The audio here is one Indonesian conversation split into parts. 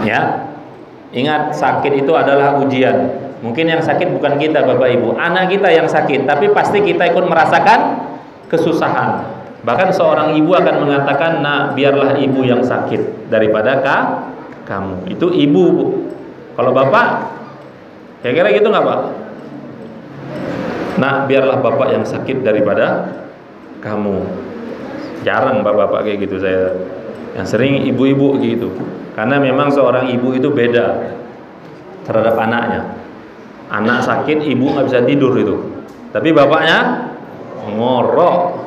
Ya. Ingat, sakit itu adalah ujian. Mungkin yang sakit bukan kita Bapak Ibu, anak kita yang sakit, tapi pasti kita ikut merasakan kesusahan. Bahkan seorang ibu akan mengatakan, "Nah, biarlah ibu yang sakit daripada kamu." Itu ibu, Bu. Kalau bapak, kira-kira gitu nggak Pak? Nah, biarlah bapak yang sakit daripada kamu. Jarang bapak-bapak kayak gitu saya. Yang sering ibu-ibu gitu. Karena memang seorang ibu itu beda terhadap anaknya. Anak sakit, ibu nggak bisa tidur itu. Tapi bapaknya ngorok.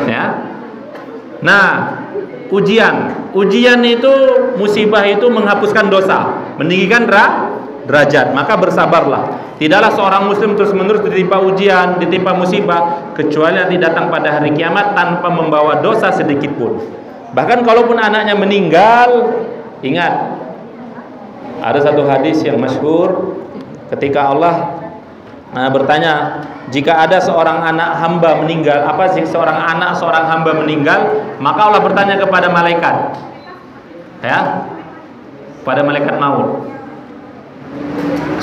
Ya. Nah, ujian itu, musibah itu menghapuskan dosa, meninggikan derajat. Maka bersabarlah. Tidaklah seorang muslim terus-menerus ditimpa ujian, ditimpa musibah, kecuali nanti datang pada hari kiamat tanpa membawa dosa sedikit pun. Bahkan kalaupun anaknya meninggal, ingat, ada satu hadis yang masyhur ketika Allah bertanya, jika ada seorang anak hamba meninggal, apa sih seorang hamba meninggal, maka Allah bertanya kepada malaikat, ya, pada malaikat maut,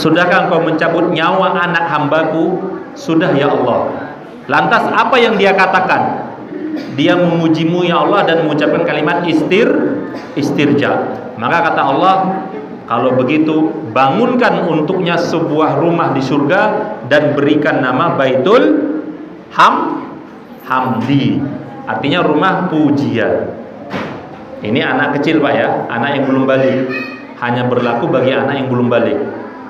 sudahkah engkau mencabut nyawa anak hambaku? Sudah ya Allah. Lantas apa yang dia katakan? Dia memujimu ya Allah dan mengucapkan kalimat istirja. Maka kata Allah, kalau begitu bangunkan untuknya sebuah rumah di surga dan berikan nama Baitul Hamdi. Artinya rumah pujian. Ini anak kecil Pak ya, anak yang belum balik. Hanya berlaku bagi anak yang belum balik.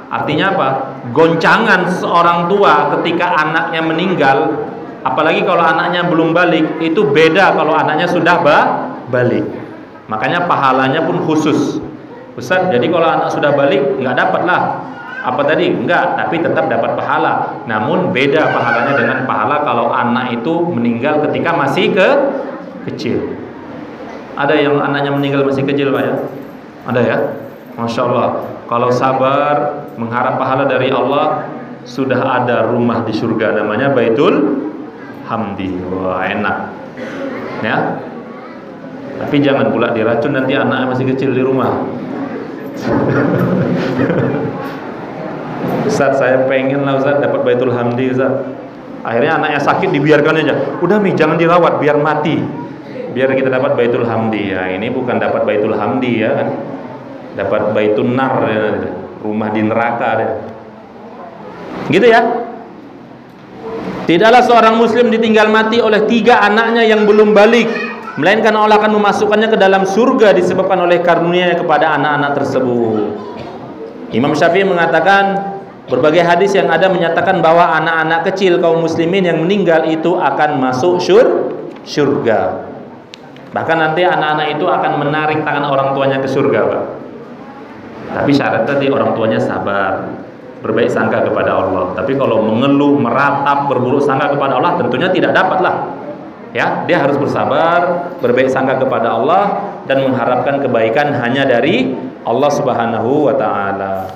Artinya apa? Goncangan seorang tua ketika anaknya meninggal, apalagi kalau anaknya belum balik, itu beda kalau anaknya sudah balik. Makanya pahalanya pun khusus. Ustaz, jadi kalau anak sudah balik nggak dapat lah apa tadi? Enggak, tapi tetap dapat pahala. Namun beda pahalanya dengan pahala kalau anak itu meninggal ketika masih kecil. Ada yang anaknya meninggal masih kecil Pak ya? Ada ya? Masya Allah. Kalau sabar mengharap pahala dari Allah, sudah ada rumah di surga namanya Baitul Hamdi. Wah, enak ya. Tapi jangan pula diracun nanti anaknya masih kecil di rumah. Ustaz, saya pengen lah Ustaz dapat Baitul Hamdi Ustaz. Akhirnya anaknya sakit dibiarkan aja. Udah Mi, jangan dirawat biar mati, biar kita dapat Baitul Hamdi. Ya, ini bukan dapat Baitul Hamdi ya kan, dapat Baitun Nar ya, rumah di neraka ya. Gitu ya. Tidaklah seorang muslim ditinggal mati oleh 3 anaknya yang belum balik, melainkan Allah akan memasukkannya ke dalam surga disebabkan oleh karunia kepada anak-anak tersebut. Imam Syafi'i mengatakan, berbagai hadis yang ada menyatakan bahwa anak-anak kecil kaum muslimin yang meninggal itu akan masuk surga. Bahkan nanti anak-anak itu akan menarik tangan orang tuanya ke surga, Pak. Tapi syarat tadi orang tuanya sabar, berbaik sangka kepada Allah. Tapi kalau mengeluh, meratap, berburuk sangka kepada Allah, tentunya tidak dapatlah. Ya, dia harus bersabar, berbaik sangka kepada Allah dan mengharapkan kebaikan hanya dari Allah Subhanahu wa taala.